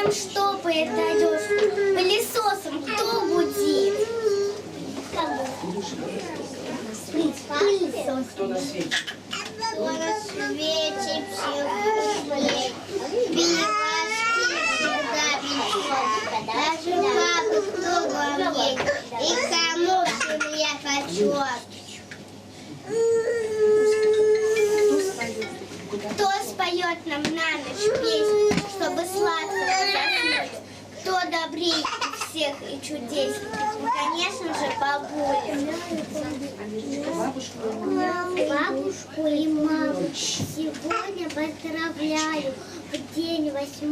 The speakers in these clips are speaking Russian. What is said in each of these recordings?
нам штопает одежку, пылесосом кто будет? Пылесос. Кто на свете? Кто на свете психует, перевозки всегда бежит, даже папу кто главней, и кому семья почет. Кто споет нам на ночь песню, чтобы сладко заснуть? Кто добрее всех и чудесней? Конечно же, бабуля. Бабушку и маму сегодня поздравляю. В день 8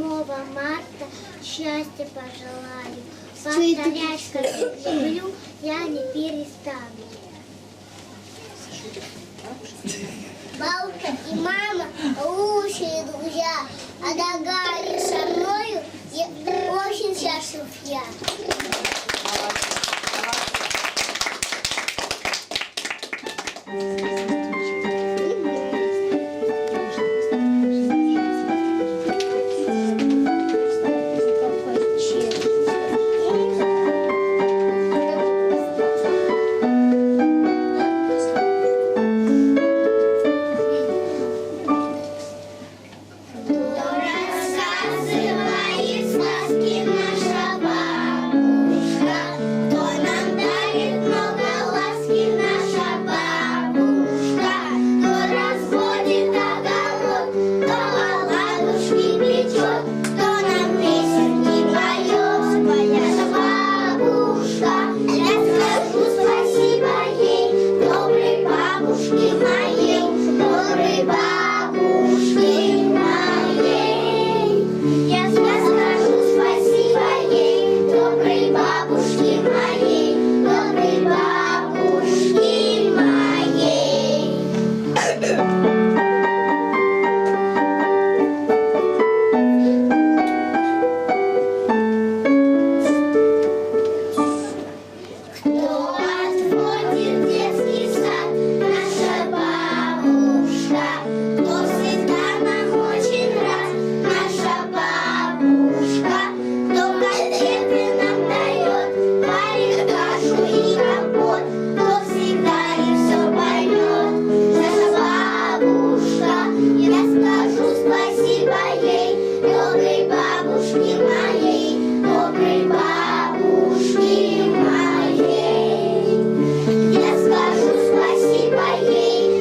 марта счастья пожелаю. Повторять, как люблю, я не перестану. Бабушка и мама лучшие друзья, а догадали со мною очень счастлив я.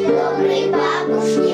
Доброй бабушке.